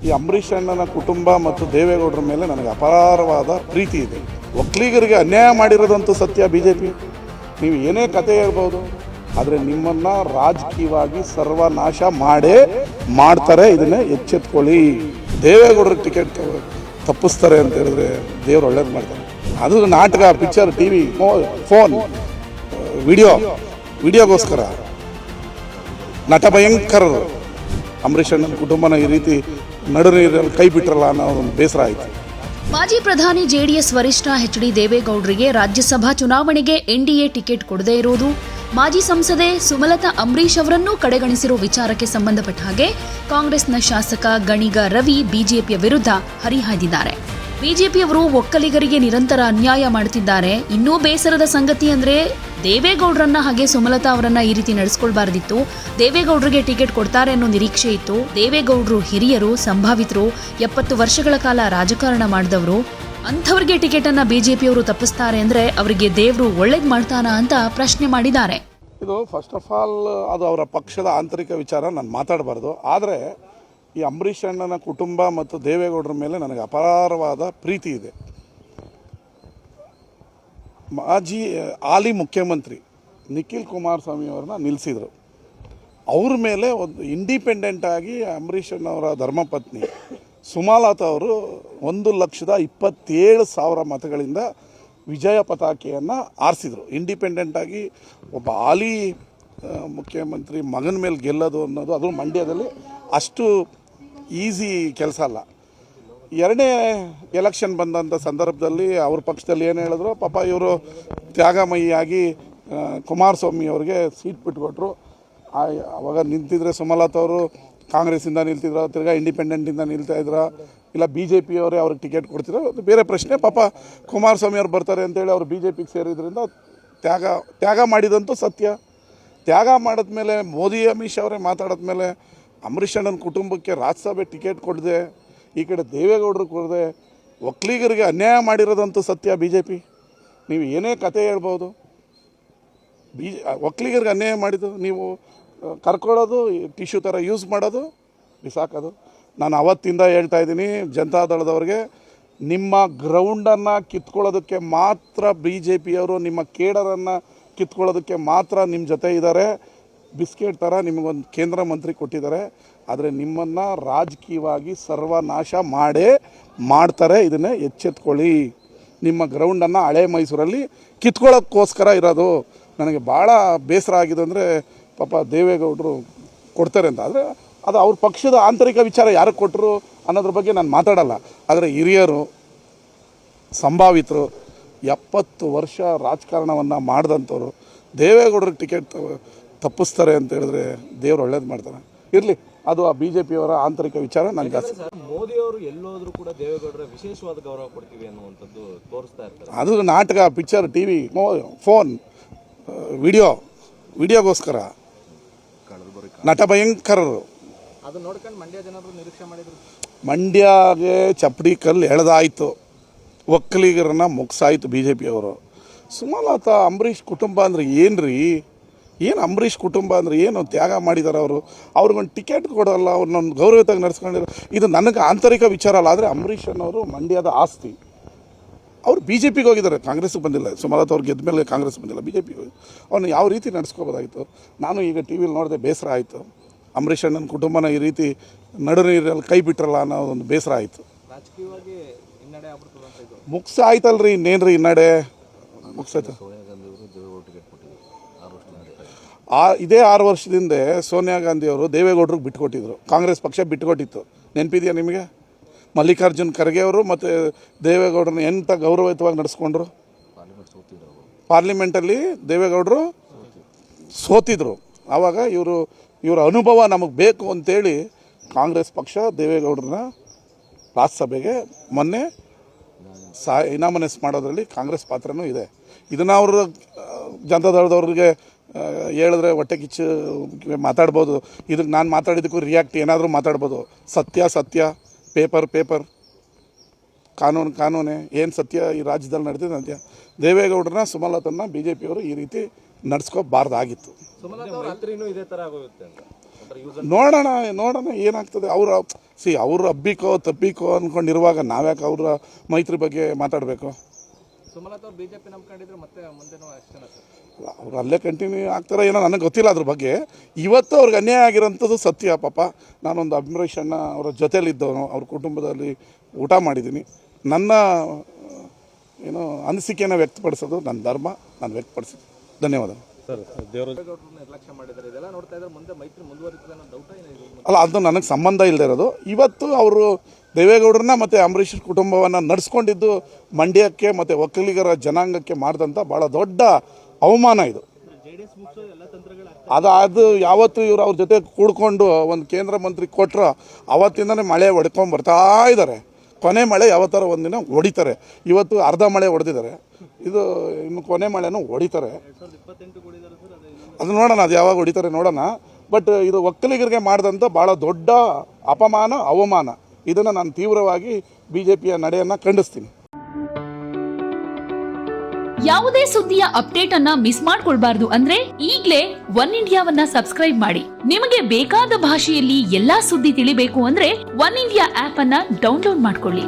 ಈ ಅಂಬರೀಷ್ ಅಣ್ಣನ ಕುಟುಂಬ ಮತ್ತು ದೇವೇಗೌಡರ ಮೇಲೆ ನನಗೆ ಅಪಾರವಾದ ಪ್ರೀತಿ ಇದೆ. ಒಕ್ಕಲಿಗರಿಗೆ ಅನ್ಯಾಯ ಮಾಡಿರೋದಂತೂ ಸತ್ಯ. ಬಿ ಜೆ ಪಿ ನೀವು ಏನೇ ಕತೆ ಹೇಳ್ಬೋದು, ಆದರೆ ನಿಮ್ಮನ್ನು ರಾಜಕೀಯವಾಗಿ ಸರ್ವನಾಶ ಮಾಡ್ತಾರೆ. ಇದನ್ನೇ ಎಚ್ಚೆತ್ಕೊಳ್ಳಿ. ದೇವೇಗೌಡರಿಗೆ ಟಿಕೆಟ್ ತಪ್ಪಿಸ್ತಾರೆ ಅಂತ ಹೇಳಿದ್ರೆ ದೇವ್ರು ಒಳ್ಳೇದು ಮಾಡ್ತಾರೆ. ಅದು ನಾಟಕ, ಪಿಕ್ಚರ್, ಟಿ ವಿ, ಫೋನ್, ವಿಡಿಯೋಗೋಸ್ಕರ ನಟ ಭಯಂಕರರು. ಅಂಬರೀಷ್ ಅಣ್ಣನ ಕುಟುಂಬನ ಈ ರೀತಿ ನಡು ನೀರಲ್ಲಿ ಕೈ ಬಿಟ್ರಲ್ಲ ಅನ್ನೋ ಒಂದು ಬೇಸರ ಆಯಿತು. ಮಾಜಿ ಪ್ರಧಾನಿ ಜೆಡಿಎಸ್ ವರಿಷ್ಠ ಎಚ್ ಡಿ ದೇವೇಗೌಡರಿಗೆ ರಾಜ್ಯಸಭಾ ಚುನಾವಣೆಗೆ ಎನ್ಡಿಎ ಟಿಕೆಟ್ ಕೊಡದೇ ಇರುವುದು, ಮಾಜಿ ಸಂಸದೆ ಸುಮಲತಾ ಅಂಬರೀಷ್ ಅವರನ್ನೂ ಕಡೆಗಣಿಸಿರುವ ವಿಚಾರಕ್ಕೆ ಸಂಬಂಧಪಟ್ಟ ಹಾಗೆ ಕಾಂಗ್ರೆಸ್ನ ಶಾಸಕ ಗಣಿಗ ರವಿ ಬಿಜೆಪಿಯ ವಿರುದ್ಧ ಹರಿಹಾಯ್ದಿದ್ದಾರೆ. ಬಿಜೆಪಿಯವರು ಒಕ್ಕಲಿಗರಿಗೆ ನಿರಂತರ ಅನ್ಯಾಯ ಮಾಡುತ್ತಿದ್ದಾರೆ. ಇನ್ನೂ ಬೇಸರದ ಸಂಗತಿ ಅಂದ್ರೆ ದೇವೇಗೌಡರನ್ನ ಹಾಗೆ ಸುಮಲತಾ ಅವರನ್ನ ಈ ರೀತಿ ನಡೆಸ್ಕೊಳ್ಬಾರ್ದಿತ್ತು. ದೇವೇಗೌಡರಿಗೆ ಟಿಕೆಟ್ ಕೊಡ್ತಾರೆ ಅನ್ನೋ ನಿರೀಕ್ಷೆ ಇತ್ತು. ದೇವೇಗೌಡರು ಹಿರಿಯರು, ಸಂಭಾವಿತರು, 70 ವರ್ಷಗಳ ಕಾಲ ರಾಜಕಾರಣ ಮಾಡಿದವರು. ಅಂಥವ್ರಿಗೆ ಟಿಕೆಟ್ ಅನ್ನ ಬಿಜೆಪಿಯವರು ತಪ್ಪಿಸ್ತಾರೆ ಅಂದ್ರೆ ಅವರಿಗೆ ದೇವರು ಒಳ್ಳೇದ್ ಮಾಡ್ತಾನಾ ಅಂತ ಪ್ರಶ್ನೆ ಮಾಡಿದ್ದಾರೆ. ಇದು ಫಸ್ಟ್ ಆಫ್ ಆಲ್ ಅದು ಅವರ ಪಕ್ಷದ ಆಂತರಿಕ ವಿಚಾರ, ನಾನು ಮಾತಾಡಬಾರ್ದು. ಆದರೆ ಈ ಅಂಬರೀಷ್ ಅಣ್ಣನ ಕುಟುಂಬ ಮತ್ತು ದೇವೇಗೌಡರ ಮೇಲೆ ನನಗೆ ಅಪಾರವಾದ ಪ್ರೀತಿ ಇದೆ. ಹಾಲಿ ಮುಖ್ಯಮಂತ್ರಿ ನಿಖಿಲ್ ಕುಮಾರಸ್ವಾಮಿ ಅವ್ರನ್ನ ನಿಲ್ಲಿಸಿದರು. ಅವ್ರ ಮೇಲೆ ಒಂದು ಇಂಡಿಪೆಂಡೆಂಟ್ ಆಗಿ ಅಂಬರೀಷ್ ಅಣ್ಣವರ ಧರ್ಮಪತ್ನಿ ಸುಮಲತಾ ಅವರು 1,27,000 ಮತಗಳಿಂದ ವಿಜಯ ಪತಾಕೆಯನ್ನು ಆರಿಸಿದರು. ಇಂಡಿಪೆಂಡೆಂಟಾಗಿ ಒಬ್ಬ ಹಾಲಿ ಮುಖ್ಯಮಂತ್ರಿ ಮಗನ ಮೇಲೆ ಗೆಲ್ಲೋದು ಅನ್ನೋದು, ಅದು ಮಂಡ್ಯದಲ್ಲಿ ಅಷ್ಟು ಈಸಿ ಕೆಲಸ ಅಲ್ಲ. ಎರಡನೇ ಎಲೆಕ್ಷನ್ ಬಂದಂಥ ಸಂದರ್ಭದಲ್ಲಿ ಅವ್ರ ಪಕ್ಷದಲ್ಲಿ ಏನು ಹೇಳಿದ್ರು, ಪಾಪ ಇವರು ತ್ಯಾಗಮಯಿಯಾಗಿ ಕುಮಾರಸ್ವಾಮಿ ಅವ್ರಿಗೆ ಸೀಟ್ ಬಿಟ್ಕೊಟ್ರು. ಅವಾಗ ನಿಂತಿದ್ರೆ ಸುಮಲತಾ ಅವರು ಕಾಂಗ್ರೆಸ್ಸಿಂದ ನಿಲ್ತಿದ್ರು, ತಿರ್ಗಾ ಇಂಡಿಪೆಂಡೆಂಟಿಂದ ನಿಲ್ತಾಯಿದ್ರು, ಇಲ್ಲ ಬಿ ಜೆ ಪಿಯವರೇ ಅವ್ರಿಗೆ ಟಿಕೆಟ್ ಕೊಡ್ತಿದ್ರು, ಅದು ಬೇರೆ ಪ್ರಶ್ನೆ. ಪಾಪ ಕುಮಾರಸ್ವಾಮಿ ಅವ್ರು ಬರ್ತಾರೆ ಅಂತೇಳಿ ಅವರು ಬಿ ಜೆ ಪಿಗೆ ಸೇರಿದ್ರಿಂದ ತ್ಯಾಗ ಮಾಡಿದಂತೂ ಸತ್ಯ. ತ್ಯಾಗ ಮಾಡಿದ್ಮೇಲೆ ಮೋದಿ ಅಮಿತ್ ಶಾ ಅವರೇ ಮಾತಾಡಿದ್ಮೇಲೆ ಅಂಬರೀಷ್ ಅಣ್ಣನ ಕುಟುಂಬಕ್ಕೆ ರಾಜ್ಯಸಭೆ ಟಿಕೆಟ್ ಕೊಡದೆ, ಈ ಕಡೆ ದೇವೇಗೌಡರು ಕೊಡದೆ, ಒಕ್ಕಲಿಗರಿಗೆ ಅನ್ಯಾಯ ಮಾಡಿರೋದಂತೂ ಸತ್ಯ. ಬಿ ಜೆ ಪಿ ನೀವು ಏನೇ ಕತೆ ಹೇಳ್ಬೋದು, ಒಕ್ಕಲಿಗರಿಗೆ ಅನ್ಯಾಯ ಮಾಡಿದ್ದು ನೀವು ಕರ್ಕೊಳ್ಳೋದು, ಟಿಶ್ಯೂ ಥರ ಯೂಸ್ ಮಾಡೋದು, ಬಿಸಾಕೋದು. ನಾನು ಅವತ್ತಿಂದ ಹೇಳ್ತಾ ಇದ್ದೀನಿ ಜನತಾದಳದವ್ರಿಗೆ, ನಿಮ್ಮ ಗ್ರೌಂಡನ್ನು ಕಿತ್ಕೊಳ್ಳೋದಕ್ಕೆ ಮಾತ್ರ ಬಿ ಜೆ ಪಿಯವರು, ನಿಮ್ಮ ಕೇಡರನ್ನು ಕಿತ್ಕೊಳ್ಳೋದಕ್ಕೆ ಮಾತ್ರ ನಿಮ್ಮ ಜೊತೆ ಇದ್ದಾರೆ. ಬಿಸ್ಕೆಟ್ ಥರ ನಿಮಗೊಂದು ಕೇಂದ್ರ ಮಂತ್ರಿ ಕೊಟ್ಟಿದ್ದಾರೆ, ಆದರೆ ನಿಮ್ಮನ್ನು ರಾಜಕೀಯವಾಗಿ ಸರ್ವನಾಶ ಮಾಡ್ತಾರೆ. ಇದನ್ನೇ ಎಚ್ಚೆತ್ಕೊಳ್ಳಿ. ನಿಮ್ಮ ಗ್ರೌಂಡನ್ನು ಹಳೆ ಮೈಸೂರಲ್ಲಿ ಕಿತ್ಕೊಳ್ಳೋಕ್ಕೋಸ್ಕರ ಇರೋದು. ನನಗೆ ಭಾಳ ಬೇಸರ ಆಗಿದೆ ಅಂದರೆ ಪಾಪ ದೇವೇಗೌಡರು ಕೊಡ್ತಾರೆ ಅಂತ. ಆದರೆ ಅದು ಅವ್ರ ಪಕ್ಷದ ಆಂತರಿಕ ವಿಚಾರ, ಯಾರಿಗೆ ಕೊಟ್ಟರು ಅನ್ನೋದ್ರ ಬಗ್ಗೆ ನಾನು ಮಾತಾಡಲ್ಲ. ಆದರೆ ಹಿರಿಯರು, ಸಂಭಾವಿತರು, 70 ವರ್ಷ ರಾಜಕಾರಣವನ್ನು ಮಾಡಿದಂಥವ್ರು ದೇವೇಗೌಡರಿಗೆ ಟಿಕೆಟ್ ತಪ್ಪಿಸ್ತಾರೆ ಅಂತ ಹೇಳಿದ್ರೆ ದೇವ್ರು ಒಳ್ಳೇದು ಮಾಡ್ತಾರೆ. ಇರಲಿ, ಅದು ಆ ಬಿ ಜೆ ಪಿಯವರ ಆಂತರಿಕ ವಿಚಾರ. ನನಗೆ ಜಾಸ್ತಿ ಮೋದಿ ಅವರು ಎಲ್ಲೋದ್ರೂ ಕೂಡ ದೇವೇಗೌಡರ ವಿಶೇಷವಾದ ಗೌರವ ಕೊಡ್ತೀವಿ ಅನ್ನುವಂಥದ್ದು ತೋರಿಸ್ತಾ ಇರ್ತಾರೆ. ಅದು ನಾಟಕ, ಪಿಕ್ಚರ್, ಟಿ ವಿ, ಫೋನ್, ವಿಡಿಯೋಗೋಸ್ಕರ ನಟ ಭಯಂಕರರು. ಅದು ನೋಡ್ಕೊಂಡು ಮಂಡ್ಯ ಜನರು ನಿರೀಕ್ಷೆ ಮಾಡಿದ್ರು. ಮಂಡ್ಯಗೆ ಚಪ್ಪಡಿ ಕಲ್ಲು ಎಳೆದಾಯಿತು, ಒಕ್ಕಲಿಗರನ್ನ ಮುಗಿಸಾಯಿತು ಬಿ ಜೆ ಪಿಯವರು. ಸುಮಲತಾ ಅಂಬರೀಷ್ ಕುಟುಂಬ ಅಂದರೆ ಏನು ರೀ? ಏನು ಅಂಬರೀಷ್ ಕುಟುಂಬ ಅಂದರೆ ಏನು ತ್ಯಾಗ ಮಾಡಿದ್ದಾರೆ ಅವರು? ಅವ್ರಿಗೊಂದು ಟಿಕೆಟ್ ಕೊಡೋಲ್ಲ, ಅವ್ರನ್ನೊಂದು ಗೌರವತಾಗಿ ನಡೆಸ್ಕೊಂಡಿರೋ, ಇದು ನನಗೆ ಆಂತರಿಕ ವಿಚಾರ ಅಲ್ಲ. ಆದರೆ ಅಂಬರೀಷ್ ಅನ್ನೋರು ಮಂಡ್ಯದ ಆಸ್ತಿ. ಅವರು ಬಿ ಜೆ ಪಿಗೆ ಹೋಗಿದ್ದಾರೆ, ಕಾಂಗ್ರೆಸ್ಗೆ ಬಂದಿಲ್ಲ. ಸುಮಲತಾ ಅವ್ರು ಗೆದ್ದ ಮೇಲೆ ಕಾಂಗ್ರೆಸ್ ಬಂದಿಲ್ಲ, ಬಿ ಜೆ ಪಿಗೆ ಹೋಗಿ ಅವ್ರನ್ನ ಯಾವ ರೀತಿ ನಡೆಸ್ಕೋಬೋದಾಯಿತು. ನಾನು ಈಗ ಟಿ ವಿಲಿ ನೋಡಿದೆ, ಬೇಸರ ಆಯಿತು. ಅಂಬರೀಷ್ ಅಣ್ಣನ ಕುಟುಂಬನ ಈ ರೀತಿ ನಡು ನೀರಲ್ಲಿ ಕೈ ಬಿಟ್ರಲ್ಲ ಅನ್ನೋ ಒಂದು ಬೇಸರ ಆಯಿತು. ರಾಜಕೀಯವಾಗಿ ಹಿನ್ನಡೆ ಆಗ್ಬಿಡ್ತದೆ. ಮುಗಿಸ ಆಯ್ತಲ್ರಿ, ಇನ್ನೇನ್ರಿ ಹಿನ್ನಡೆ? ಮುಗಿಸೈತೆ. ಇದೇ 6 ವರ್ಷದಿಂದ ಸೋನಿಯಾ ಗಾಂಧಿ ಅವರು ದೇವೇಗೌಡರಿಗೆ ಬಿಟ್ಟುಕೊಟ್ಟಿದ್ರು, ಕಾಂಗ್ರೆಸ್ ಪಕ್ಷ ಬಿಟ್ಟುಕೊಟ್ಟಿತ್ತು. ನೆನಪಿದೆಯಾ ನಿಮಗೆ? ಮಲ್ಲಿಕಾರ್ಜುನ್ ಖರ್ಗೆ ಅವರು ಮತ್ತು ದೇವೇಗೌಡರನ್ನ ಎಂಥ ಗೌರವಯುತವಾಗಿ ನಡೆಸ್ಕೊಂಡ್ರು. ಪಾರ್ಲಿಮೆಂಟಲ್ಲಿ ದೇವೇಗೌಡರು ಸೋತಿದ್ರು. ಆವಾಗ ಇವರ ಅನುಭವ ನಮಗೆ ಬೇಕು ಅಂತೇಳಿ ಕಾಂಗ್ರೆಸ್ ಪಕ್ಷ ದೇವೇಗೌಡರನ್ನ ರಾಜ್ಯಸಭೆಗೆ ಮೊನ್ನೆ ಇನಾಮನೇಸ್ ಮಾಡೋದ್ರಲ್ಲಿ ಕಾಂಗ್ರೆಸ್ ಪಾತ್ರನೂ ಇದೆ. ಇದನ್ನು ಅವರು ಜನತಾದಳದವ್ರಿಗೆ ಹೇಳಿದ್ರೆ ಹೊಟ್ಟೆ ಕಿಚ್ಚು ಮಾತಾಡ್ಬೋದು. ಇದಕ್ಕೆ ನಾನು ಮಾತಾಡಿದ್ದಕ್ಕೂ ರಿಯಾಕ್ಟ್ ಏನಾದರೂ ಮಾತಾಡ್ಬೋದು. ಸತ್ಯ, ಪೇಪರ್, ಕಾನೂನೇ ಏನು ಸತ್ಯ ಈ ರಾಜ್ಯದಲ್ಲಿ ನಡೆದಿದೆ ಅಂತ್ಯ. ದೇವೇಗೌಡರನ್ನ, ಸುಮಲತನ್ನ ಬಿ ಜೆ ಪಿಯವರು ಈ ರೀತಿ ನಡೆಸ್ಕೋಬಾರ್ದಾಗಿತ್ತು. ಇದೇ ಥರ ಆಗೋಗುತ್ತೆ ಅಂತ ನೋಡೋಣ ಏನಾಗ್ತದೆ. ಅವ್ರು ಅಬ್ಬಿಕೋ ತಪ್ಪಿಕೋ ಅಂದ್ಕೊಂಡಿರುವಾಗ ನಾವ್ಯಾಕೆ ಅವರ ಮೈತ್ರಿ ಬಗ್ಗೆ ಮಾತಾಡಬೇಕು? ಸುಮಲತಾ ಅವ್ರು ಬಿಜೆಪಿ ನಂಬ್ಕೊಂಡಿದ್ರೆ ಮತ್ತೆ ಮುಂದೆನೂ ಅಷ್ಟೇನಾ ಸರ್? ಅವ್ರು ಅಲ್ಲೇ ಕಂಟಿನ್ಯೂ ಆಗ್ತಾರೋ ಏನೋ ನನಗೆ ಗೊತ್ತಿಲ್ಲ ಅದ್ರ ಬಗ್ಗೆ. ಇವತ್ತು ಅವ್ರಿಗೆ ಅನ್ಯಾಯ ಆಗಿರೋಂಥದ್ದು ಸತ್ಯ. ಪಾಪ ನಾನೊಂದು ಅಂಬರೀಷ್ ಅಣ್ಣ ಅವರ ಜೊತೆಯಲ್ಲಿದ್ದವನು, ಅವ್ರ ಕುಟುಂಬದಲ್ಲಿ ಊಟ ಮಾಡಿದ್ದೀನಿ. ನನ್ನ ಅನಿಸಿಕೆಯನ್ನು ವ್ಯಕ್ತಪಡಿಸೋದು ನನ್ನ ಧರ್ಮ, ನಾನು ವ್ಯಕ್ತಪಡಿಸಿದ್ದೀನಿ. ಧನ್ಯವಾದ ಸರ್. ದೇವೇಗೌಡರನ್ನ ನಿರ್ಲಕ್ಷ್ಯ ಮಾಡಿದ್ದಾರೆ, ಇದೆಲ್ಲ ನೋಡ್ತಾ ಇದ್ರೆ ಮುಂದೆ ಮೈತ್ರಿ ಮುಂದುವರಿತದೆ ಅನ್ನೋ ಡೌಟ್ ಏನಿದೆ? ಅಲ್ಲ, ಅದು ನನಗೆ ಸಂಬಂಧ ಇಲ್ಲದೆ ಇರೋದು. ಇವತ್ತು ಅವರು ದೇವೇಗೌಡರನ್ನ ಮತ್ತು ಅಂಬರೀಷ್ ಕುಟುಂಬವನ್ನು ನಡೆಸ್ಕೊಂಡಿದ್ದು ಮಂಡ್ಯಕ್ಕೆ ಮತ್ತು ಒಕ್ಕಲಿಗರ ಜನಾಂಗಕ್ಕೆ ಮಾಡಿದಂಥ ಭಾಳ ದೊಡ್ಡ ಅವಮಾನ ಇದು. ಅದು ಯಾವತ್ತು ಇವರು ಅವ್ರ ಜೊತೆ ಕೂಡ್ಕೊಂಡು ಒಂದು ಕೇಂದ್ರ ಮಂತ್ರಿ ಕೊಟ್ಟರು ಅವತ್ತಿಂದನೇ ಮಳೆ ಹೊಡ್ಕೊಂಡು ಬರ್ತಾ ಇದ್ದಾರೆ. ಕೊನೆ ಮಳೆ ಯಾವತ್ತಾರ ಒಂದಿನ ಹೊಡಿತಾರೆ. ಇವತ್ತು ಅರ್ಧ ಮಳೆ ಹೊಡೆದಿದ್ದಾರೆ, ಇದು ಇನ್ನು ಕೊನೆ ಮಳೆನೂ ಹೊಡಿತಾರೆ. ಅದು ನೋಡೋಣ, ಅದು ಯಾವಾಗ ಹೊಡಿತಾರೆ ನೋಡೋಣ. ಬಟ್ ಇದು ಒಕ್ಕಲಿಗರಿಗೆ ಮಾಡಿದಂಥ ಭಾಳ ದೊಡ್ಡ ಅಪಮಾನ, ಅವಮಾನ. ಇದನ್ನು ನಾನು ತೀವ್ರವಾಗಿ ಬಿಜೆಪಿಯ ನಡೆಯನ್ನು ಖಂಡಿಸ್ತೀನಿ. ಯಾವುದೇ ಸುದ್ದಿಯ ಅಪ್ಡೇಟ್ ಅನ್ನ ಮಿಸ್ ಮಾಡ್ಕೊಳ್ಬಾರ್ದು ಅಂದ್ರೆ ಈಗ್ಲೇ ಒನ್ ಇಂಡಿಯಾವನ್ನ ಸಬ್ಸ್ಕ್ರೈಬ್ ಮಾಡಿ. ನಿಮಗೆ ಬೇಕಾದ ಭಾಷೆಯಲ್ಲಿ ಎಲ್ಲಾ ಸುದ್ದಿ ತಿಳಿಬೇಕು ಅಂದ್ರೆ ಒನ್ ಇಂಡಿಯಾ ಆಪ್ ಅನ್ನ ಡೌನ್ಲೋಡ್ ಮಾಡ್ಕೊಳ್ಳಿ.